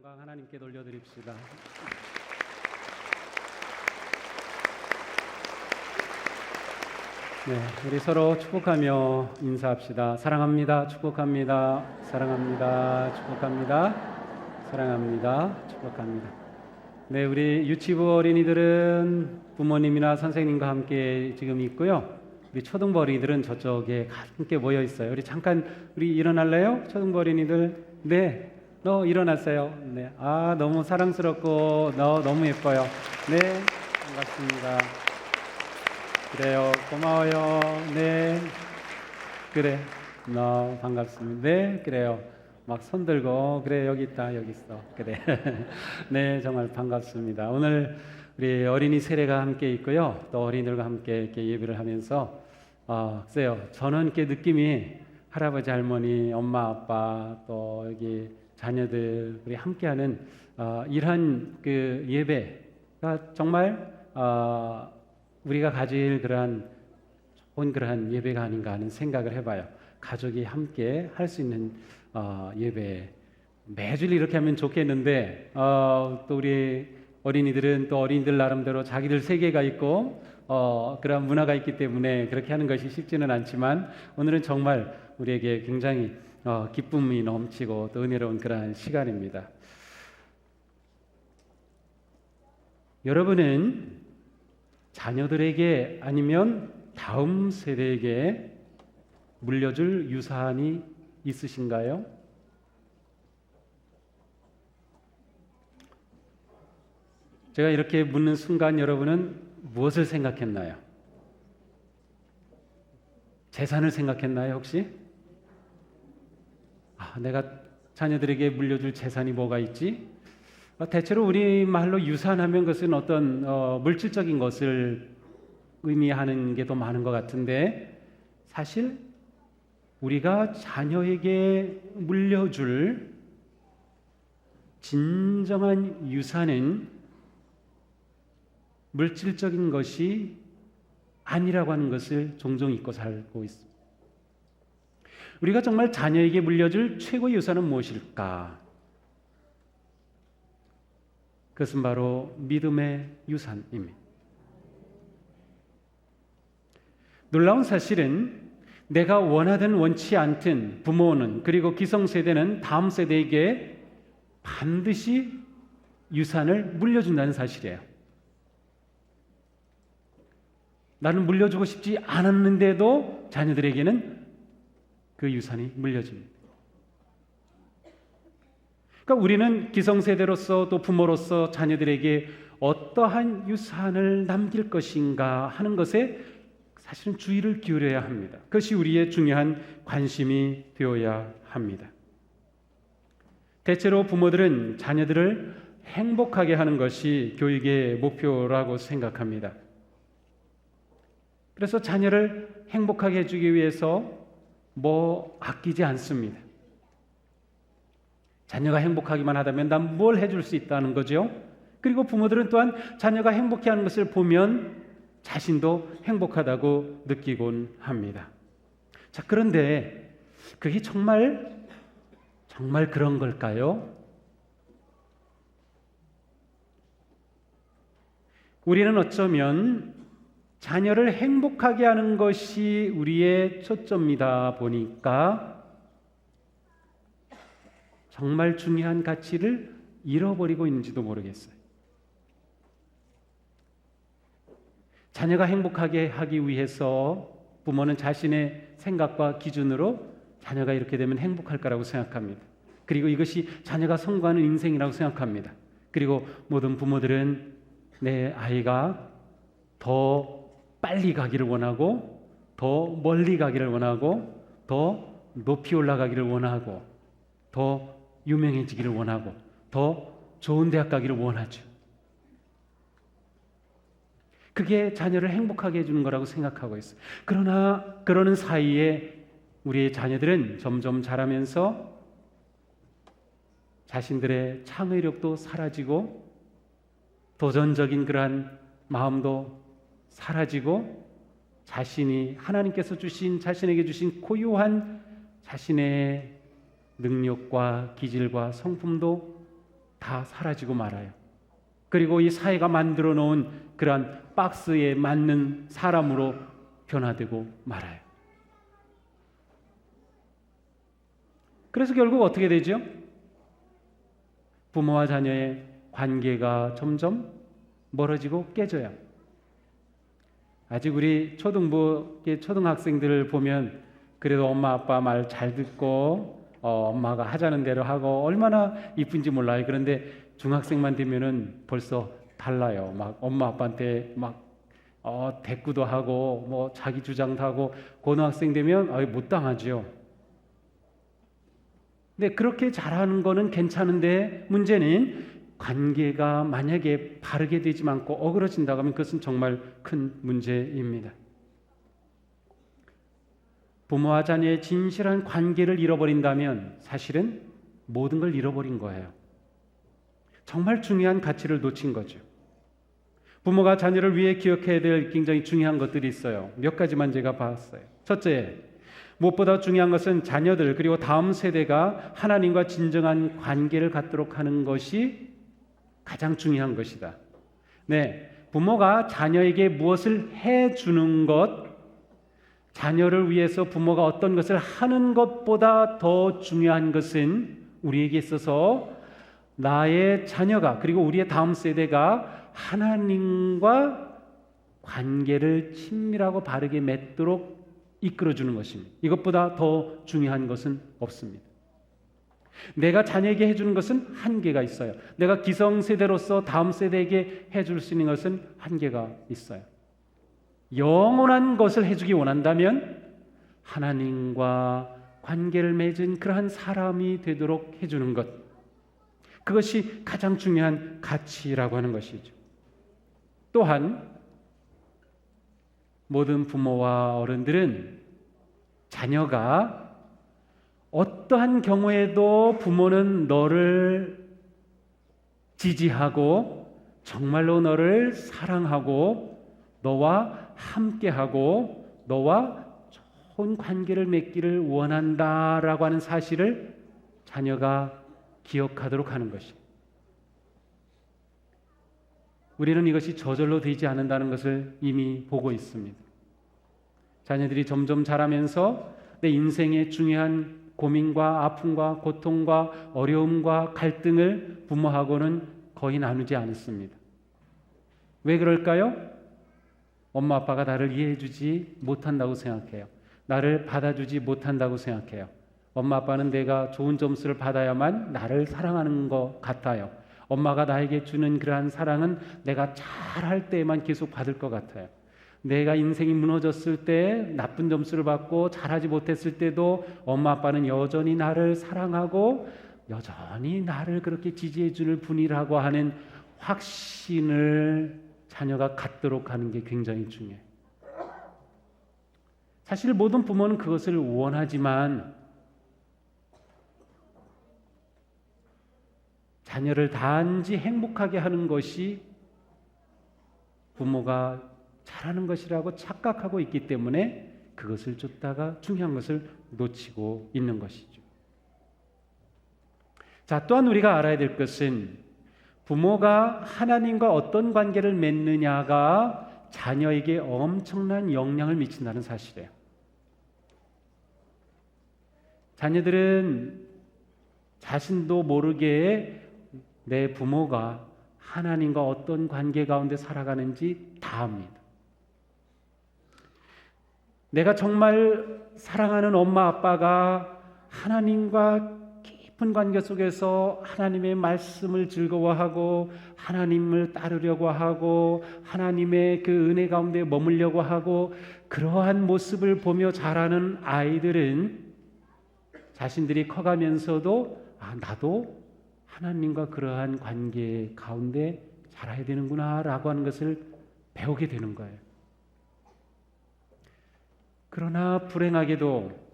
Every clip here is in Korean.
영광 하나님께 돌려드립시다. 네, 우리 서로 축복하며 인사합시다. 사랑합니다. 축복합니다. 사랑합니다. 축복합니다. 사랑합니다. 축복합니다. 네, 우리 유치부 어린이들은 부모님이나 선생님과 함께 지금 있고요. 우리 초등부 어린이들은 저쪽에 함께 모여 있어요. 우리 잠깐 일어날래요? 초등부 어린이들. 네. 일어났어요. 네. 너무 사랑스럽고 너무 예뻐요. 네. 반갑습니다. 그래요. 고마워요. 네. 그래. 반갑습니다. 네. 그래요. 막 손 들고 그래 여기 있다 여기 있어. 그래. 네. 정말 반갑습니다. 오늘 우리 어린이 세례가 함께 있고요. 또 어린이들과 함께 이렇게 예배를 하면서 글쎄요. 저는 이렇게 느낌이 할아버지 할머니 엄마 아빠 또 여기 자녀들 우리 함께하는 이러한 그 예배가 정말 우리가 가질 그러한 좋은 그러한 예배가 아닌가 하는 생각을 해봐요. 가족이 함께 할 수 있는 예배 매주 이렇게 하면 좋겠는데 또 우리 어린이들은 또 어린이들 나름대로 자기들 세계가 있고 그런 문화가 있기 때문에 그렇게 하는 것이 쉽지는 않지만 오늘은 정말 우리에게 굉장히 기쁨이 넘치고 또 은혜로운 그러한 시간입니다. 여러분은 자녀들에게 아니면 다음 세대에게 물려줄 유산이 있으신가요? 제가 이렇게 묻는 순간 여러분은 무엇을 생각했나요? 재산을 생각했나요, 혹시? 내가 자녀들에게 물려줄 재산이 뭐가 있지? 대체로 우리 말로 유산하면 그것은 어떤 물질적인 것을 의미하는 게 더 많은 것 같은데 사실 우리가 자녀에게 물려줄 진정한 유산은 물질적인 것이 아니라고 하는 것을 종종 잊고 살고 있습니다. 우리가 정말 자녀에게 물려줄 최고의 유산은 무엇일까? 그것은 바로 믿음의 유산입니다. 놀라운 사실은 내가 원하든 원치 않든 부모는 그리고 기성세대는 다음 세대에게 반드시 유산을 물려준다는 사실이에요. 나는 물려주고 싶지 않았는데도 자녀들에게는 그 유산이 물려집니다. 그러니까 우리는 기성세대로서 또 부모로서 자녀들에게 어떠한 유산을 남길 것인가 하는 것에 사실은 주의를 기울여야 합니다. 그것이 우리의 중요한 관심이 되어야 합니다. 대체로 부모들은 자녀들을 행복하게 하는 것이 교육의 목표라고 생각합니다. 그래서 자녀를 행복하게 해주기 위해서 아끼지 않습니다. 자녀가 행복하기만 하다면 난 뭘 해줄 수 있다는 거죠. 그리고 부모들은 또한 자녀가 행복해하는 것을 보면 자신도 행복하다고 느끼곤 합니다. 자, 그런데 그게 정말 그런 걸까요? 우리는 어쩌면 자녀를 행복하게 하는 것이 우리의 초점이다 보니까 정말 중요한 가치를 잃어버리고 있는지도 모르겠어요. 자녀가 행복하게 하기 위해서 부모는 자신의 생각과 기준으로 자녀가 이렇게 되면 행복할 거라고 생각합니다. 그리고 이것이 자녀가 성공하는 인생이라고 생각합니다. 그리고 모든 부모들은 내 아이가 더 빨리 가기를 원하고 더 멀리 가기를 원하고 더 높이 올라가기를 원하고 더 유명해지기를 원하고 더 좋은 대학 가기를 원하죠. 그게 자녀를 행복하게 해주는 거라고 생각하고 있어요. 그러나 그러는 사이에 우리의 자녀들은 점점 자라면서 자신들의 창의력도 사라지고 도전적인 그러한 마음도 사라지고 하나님께서 자신에게 주신 고유한 자신의 능력과 기질과 성품도 다 사라지고 말아요. 그리고 이 사회가 만들어 놓은 그러한 박스에 맞는 사람으로 변화되고 말아요. 그래서 결국 어떻게 되죠? 부모와 자녀의 관계가 점점 멀어지고 깨져요. 아직 우리 초등학생들을 보면 그래도 엄마 아빠 말 잘 듣고 엄마가 하자는 대로 하고 얼마나 이쁜지 몰라요. 그런데 중학생만 되면은 벌써 달라요. 막 엄마 아빠한테 막 대꾸도 하고 뭐 자기 주장도 하고, 고등학생 되면 못 당하죠. 근데 그렇게 잘하는 거는 괜찮은데 문제는 관계가 만약에 바르게 되지 않고 어그러진다고 하면 그것은 정말 큰 문제입니다. 부모와 자녀의 진실한 관계를 잃어버린다면 사실은 모든 걸 잃어버린 거예요. 정말 중요한 가치를 놓친 거죠. 부모가 자녀를 위해 기억해야 될 굉장히 중요한 것들이 있어요. 몇 가지만 제가 봤어요. 첫째, 무엇보다 중요한 것은 자녀들 그리고 다음 세대가 하나님과 진정한 관계를 갖도록 하는 것이 가장 중요한 것이다. 네, 부모가 자녀에게 무엇을 해주는 것, 자녀를 위해서 부모가 어떤 것을 하는 것보다 더 중요한 것은 우리에게 있어서 나의 자녀가 그리고 우리의 다음 세대가 하나님과 관계를 친밀하고 바르게 맺도록 이끌어주는 것입니다. 이것보다 더 중요한 것은 없습니다. 내가 자녀에게 해주는 것은 한계가 있어요. 내가 기성세대로서 다음 세대에게 해줄 수 있는 것은 한계가 있어요. 영원한 것을 해주기 원한다면 하나님과 관계를 맺은 그러한 사람이 되도록 해주는 것, 그것이 가장 중요한 가치라고 하는 것이죠. 또한 모든 부모와 어른들은 자녀가 어떠한 경우에도 부모는 너를 지지하고 정말로 너를 사랑하고 너와 함께하고 너와 좋은 관계를 맺기를 원한다라고 하는 사실을 자녀가 기억하도록 하는 것입니다. 우리는 이것이 저절로 되지 않는다는 것을 이미 보고 있습니다. 자녀들이 점점 자라면서 내 인생의 중요한 고민과 아픔과 고통과 어려움과 갈등을 부모하고는 거의 나누지 않습니다. 왜 그럴까요? 엄마 아빠가 나를 이해해주지 못한다고 생각해요. 나를 받아주지 못한다고 생각해요. 엄마 아빠는 내가 좋은 점수를 받아야만 나를 사랑하는 것 같아요. 엄마가 나에게 주는 그러한 사랑은 내가 잘할 때에만 계속 받을 것 같아요. 내가 인생이 무너졌을 때 나쁜 점수를 받고 잘하지 못했을 때도 엄마 아빠는 여전히 나를 사랑하고 여전히 나를 그렇게 지지해 줄 분이라고 하는 확신을 자녀가 갖도록 하는 게 굉장히 중요해요. 사실 모든 부모는 그것을 원하지만 자녀를 단지 행복하게 하는 것이 부모가 잘하는 것이라고 착각하고 있기 때문에 그것을 쫓다가 중요한 것을 놓치고 있는 것이죠. 자, 또한 우리가 알아야 될 것은 부모가 하나님과 어떤 관계를 맺느냐가 자녀에게 엄청난 영향을 미친다는 사실이에요. 자녀들은 자신도 모르게 내 부모가 하나님과 어떤 관계 가운데 살아가는지 다 압니다. 내가 정말 사랑하는 엄마 아빠가 하나님과 깊은 관계 속에서 하나님의 말씀을 즐거워하고 하나님을 따르려고 하고 하나님의 그 은혜 가운데 머물려고 하고 그러한 모습을 보며 자라는 아이들은 자신들이 커가면서도 나도 하나님과 그러한 관계 가운데 자라야 되는구나 라고 하는 것을 배우게 되는 거예요. 그러나 불행하게도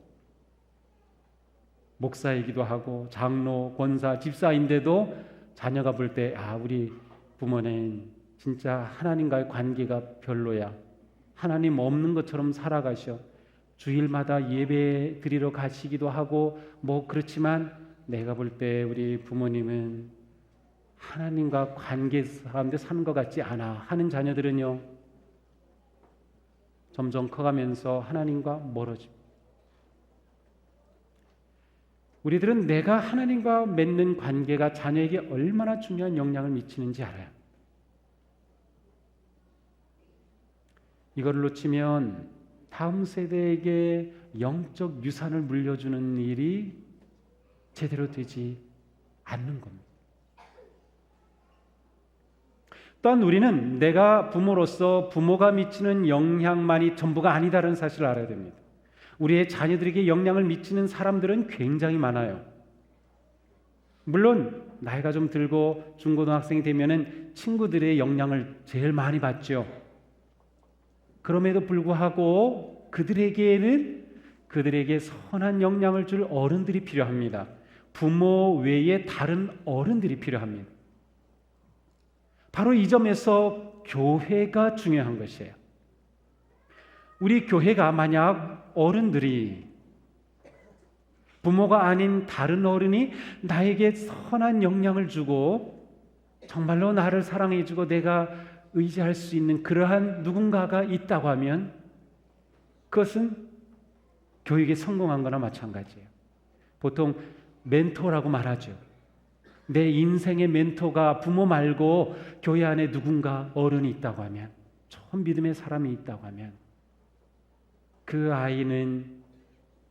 목사이기도 하고 장로, 권사, 집사인데도 자녀가 볼 때 우리 부모는 진짜 하나님과의 관계가 별로야. 하나님 없는 것처럼 살아가셔. 주일마다 예배 드리러 가시기도 하고 그렇지만 내가 볼 때 우리 부모님은 하나님과 관계 가운데 사는 것 같지 않아 하는 자녀들은요, 점점 커가면서 하나님과 멀어집니다. 우리들은 내가 하나님과 맺는 관계가 자녀에게 얼마나 중요한 영향을 미치는지 알아요. 이걸 놓치면 다음 세대에게 영적 유산을 물려주는 일이 제대로 되지 않는 겁니다. 또한 우리는 내가 부모로서 부모가 미치는 영향만이 전부가 아니다라는 사실을 알아야 됩니다. 우리의 자녀들에게 영향을 미치는 사람들은 굉장히 많아요. 물론 나이가 좀 들고 중고등학생이 되면은 친구들의 영향을 제일 많이 받죠. 그럼에도 불구하고 그들에게 선한 영향을 줄 어른들이 필요합니다. 부모 외에 다른 어른들이 필요합니다. 바로 이 점에서 교회가 중요한 것이에요. 우리 교회가 만약 어른들이, 부모가 아닌 다른 어른이 나에게 선한 영향을 주고 정말로 나를 사랑해주고 내가 의지할 수 있는 그러한 누군가가 있다고 하면 그것은 교육에 성공한 거나 마찬가지예요. 보통 멘토라고 말하죠. 내 인생의 멘토가 부모 말고 교회 안에 누군가 어른이 있다고 하면, 좋은 믿음의 사람이 있다고 하면 그 아이는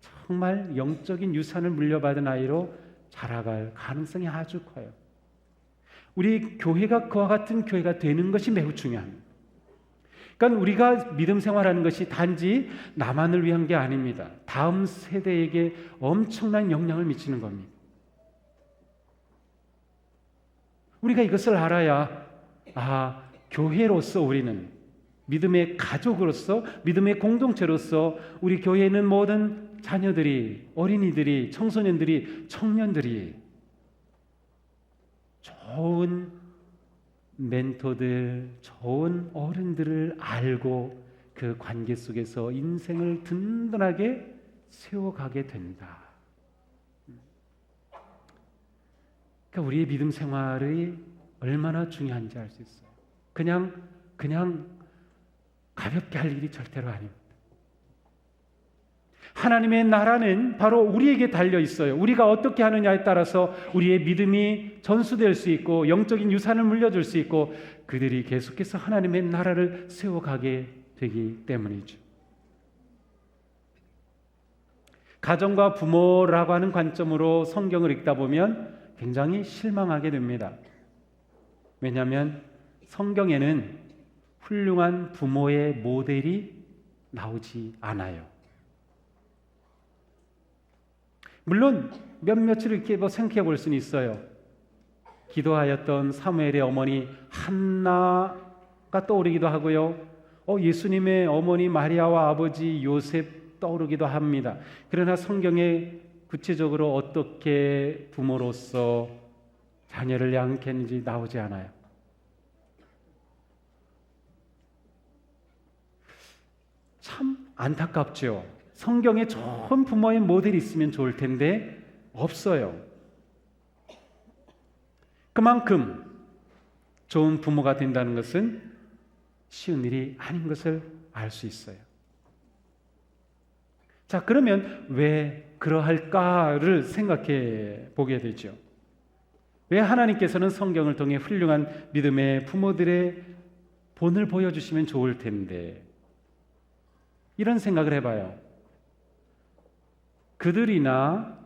정말 영적인 유산을 물려받은 아이로 자라갈 가능성이 아주 커요. 우리 교회가 그와 같은 교회가 되는 것이 매우 중요합니다. 그러니까 우리가 믿음 생활하는 것이 단지 나만을 위한 게 아닙니다. 다음 세대에게 엄청난 영향을 미치는 겁니다. 우리가 이것을 알아야 교회로서 우리는 믿음의 가족으로서, 믿음의 공동체로서 우리 교회에는 모든 자녀들이, 어린이들이, 청소년들이, 청년들이 좋은 멘토들, 좋은 어른들을 알고 그 관계 속에서 인생을 든든하게 세워가게 된다. 그러니까 우리의 믿음 생활이 얼마나 중요한지 알 수 있어요. 그냥 가볍게 할 일이 절대로 아닙니다. 하나님의 나라는 바로 우리에게 달려 있어요. 우리가 어떻게 하느냐에 따라서 우리의 믿음이 전수될 수 있고 영적인 유산을 물려줄 수 있고 그들이 계속해서 하나님의 나라를 세워가게 되기 때문이죠. 가정과 부모라고 하는 관점으로 성경을 읽다 보면 굉장히 실망하게 됩니다. 왜냐하면 성경에는 훌륭한 부모의 모델이 나오지 않아요. 물론 몇몇을 이렇게 생각해 볼 수는 있어요. 기도하였던 사무엘의 어머니 한나가 떠오르기도 하고요. 예수님의 어머니 마리아와 아버지 요셉 떠오르기도 합니다. 그러나 성경에 구체적으로 어떻게 부모로서 자녀를 양육했는지 나오지 않아요. 참 안타깝죠. 성경에 좋은 부모의 모델이 있으면 좋을 텐데 없어요. 그만큼 좋은 부모가 된다는 것은 쉬운 일이 아닌 것을 알 수 있어요. 자, 그러면 왜 그러할까를 생각해 보게 되죠. 왜 하나님께서는 성경을 통해 훌륭한 믿음의 부모들의 본을 보여주시면 좋을 텐데, 이런 생각을 해봐요. 그들이나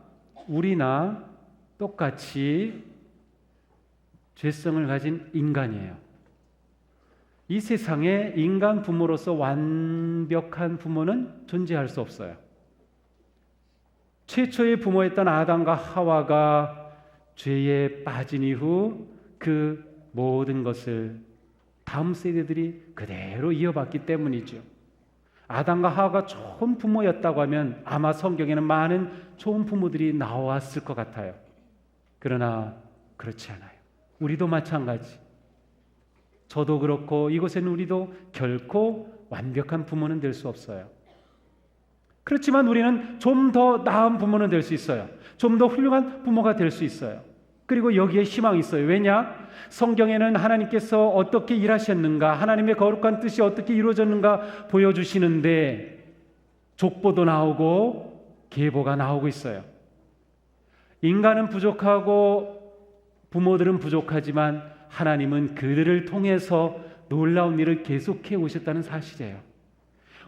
우리나 똑같이 죄성을 가진 인간이에요. 이 세상에 인간 부모로서 완벽한 부모는 존재할 수 없어요. 최초의 부모였던 아담과 하와가 죄에 빠진 이후 그 모든 것을 다음 세대들이 그대로 이어받기 때문이죠. 아담과 하와가 좋은 부모였다고 하면 아마 성경에는 많은 좋은 부모들이 나왔을 것 같아요. 그러나 그렇지 않아요. 우리도 마찬가지. 저도 그렇고 이곳에는 우리도 결코 완벽한 부모는 될 수 없어요. 그렇지만 우리는 좀 더 나은 부모는 될 수 있어요. 좀 더 훌륭한 부모가 될 수 있어요. 그리고 여기에 희망이 있어요. 왜냐? 성경에는 하나님께서 어떻게 일하셨는가, 하나님의 거룩한 뜻이 어떻게 이루어졌는가 보여주시는데 족보도 나오고 계보가 나오고 있어요. 인간은 부족하고 부모들은 부족하지만 하나님은 그들을 통해서 놀라운 일을 계속해 오셨다는 사실이에요.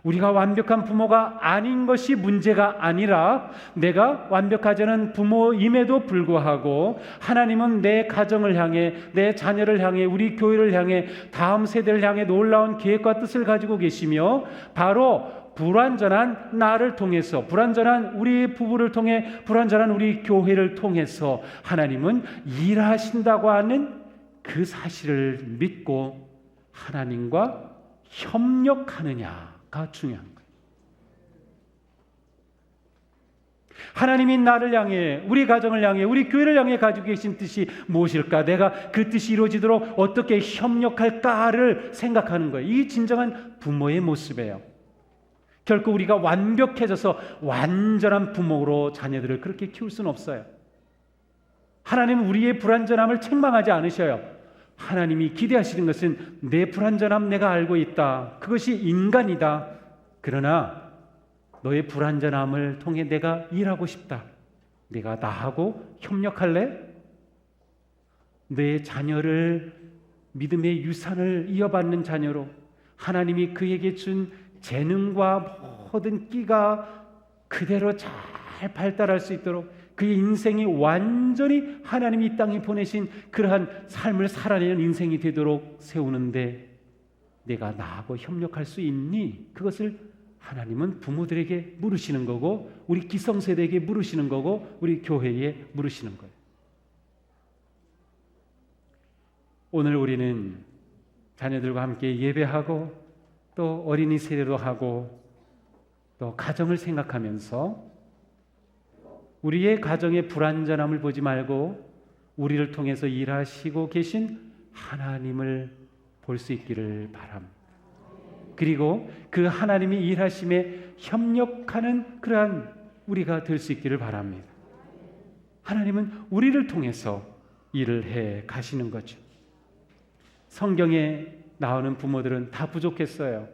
우리가 완벽한 부모가 아닌 것이 문제가 아니라 내가 완벽하지 않은 부모임에도 불구하고 하나님은 내 가정을 향해, 내 자녀를 향해, 우리 교회를 향해, 다음 세대를 향해 놀라운 계획과 뜻을 가지고 계시며 바로 불완전한 나를 통해서, 불완전한 우리 부부를 통해, 불완전한 우리 교회를 통해서 하나님은 일하신다고 하는 그 사실을 믿고 하나님과 협력하느냐가 중요한 거예요. 하나님이 나를 향해, 우리 가정을 향해, 우리 교회를 향해 가지고 계신 뜻이 무엇일까? 내가 그 뜻이 이루어지도록 어떻게 협력할까를 생각하는 거예요. 이 진정한 부모의 모습이에요. 결코 우리가 완벽해져서 완전한 부모로 자녀들을 그렇게 키울 수는 없어요. 하나님은 우리의 불완전함을 책망하지 않으셔요. 하나님이 기대하시는 것은 내 불완전함 내가 알고 있다. 그것이 인간이다. 그러나 너의 불완전함을 통해 내가 일하고 싶다. 내가 나하고 협력할래? 내 자녀를 믿음의 유산을 이어받는 자녀로 하나님이 그에게 준 재능과 모든 끼가 그대로 잘 발달할 수 있도록 그의 인생이 완전히 하나님이 이 땅에 보내신 그러한 삶을 살아내는 인생이 되도록 세우는데 내가 나하고 협력할 수 있니? 그것을 하나님은 부모들에게 물으시는 거고 우리 기성세대에게 물으시는 거고 우리 교회에 물으시는 거예요. 오늘 우리는 자녀들과 함께 예배하고 또 어린이 세대도 하고 또 가정을 생각하면서 우리의 가정의 불완전함을 보지 말고 우리를 통해서 일하시고 계신 하나님을 볼 수 있기를 바랍니다. 그리고 그 하나님이 일하심에 협력하는 그러한 우리가 될 수 있기를 바랍니다. 하나님은 우리를 통해서 일을 해 가시는 거죠. 성경에 나오는 부모들은 다 부족했어요.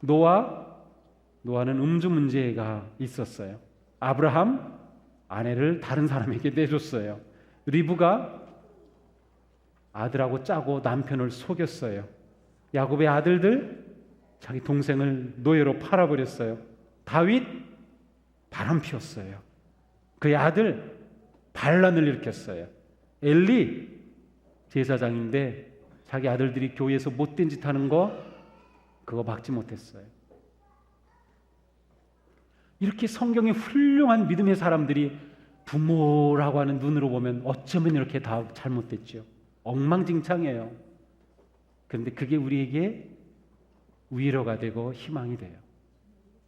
노아는 음주 문제가 있었어요. 아브라함 아내를 다른 사람에게 내줬어요. 리브가 아들하고 짜고 남편을 속였어요. 야곱의 아들들 자기 동생을 노예로 팔아버렸어요. 다윗 바람 피웠어요. 그의 아들 반란을 일으켰어요. 엘리 제사장인데 자기 아들들이 교회에서 못된 짓 하는 거 그거 막지 못했어요. 이렇게 성경의 훌륭한 믿음의 사람들이 부모라고 하는 눈으로 보면 어쩌면 이렇게 다 잘못됐죠. 엉망진창이에요. 그런데 그게 우리에게 위로가 되고 희망이 돼요.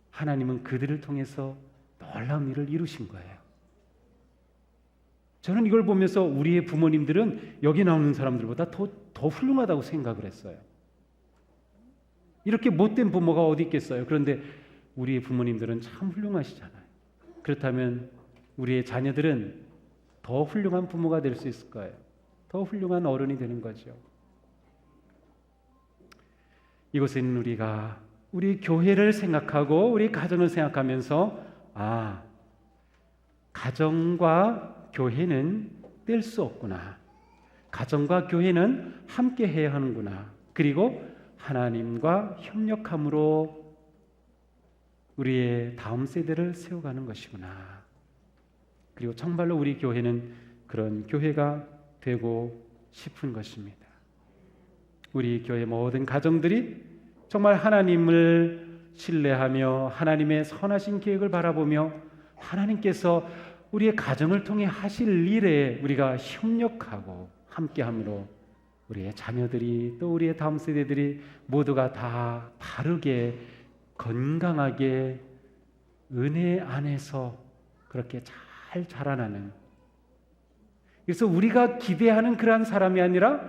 하나님은 그들을 통해서 놀라운 일을 이루신 거예요. 저는 이걸 보면서 우리의 부모님들은 여기 나오는 사람들보다 더 훌륭하다고 생각을 했어요. 이렇게 못된 부모가 어디 있겠어요. 그런데 우리의 부모님들은 참 훌륭하시잖아요. 그렇다면 우리의 자녀들은 더 훌륭한 부모가 될 수 있을 거예요. 더 훌륭한 어른이 되는 거죠. 이곳에는 우리가 우리 교회를 생각하고 우리 가정을 생각하면서 가정과 교회는 뗄 수 없구나. 가정과 교회는 함께 해야 하는구나. 그리고 하나님과 협력함으로 우리의 다음 세대를 세워가는 것이구나. 그리고 정말로 우리 교회는 그런 교회가 되고 싶은 것입니다. 우리 교회 모든 가정들이 정말 하나님을 신뢰하며 하나님의 선하신 계획을 바라보며 하나님께서 우리의 가정을 통해 하실 일에 우리가 협력하고 함께함으로 우리의 자녀들이 또 우리의 다음 세대들이 모두가 다 바르게 건강하게 은혜 안에서 그렇게 잘 자라나는, 그래서 우리가 기대하는 그러한 사람이 아니라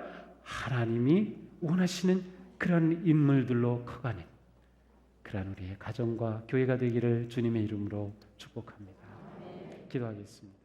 하나님이 원하시는 그런 인물들로 커가는 그러한 우리의 가정과 교회가 되기를 주님의 이름으로 축복합니다. 기도하겠습니다.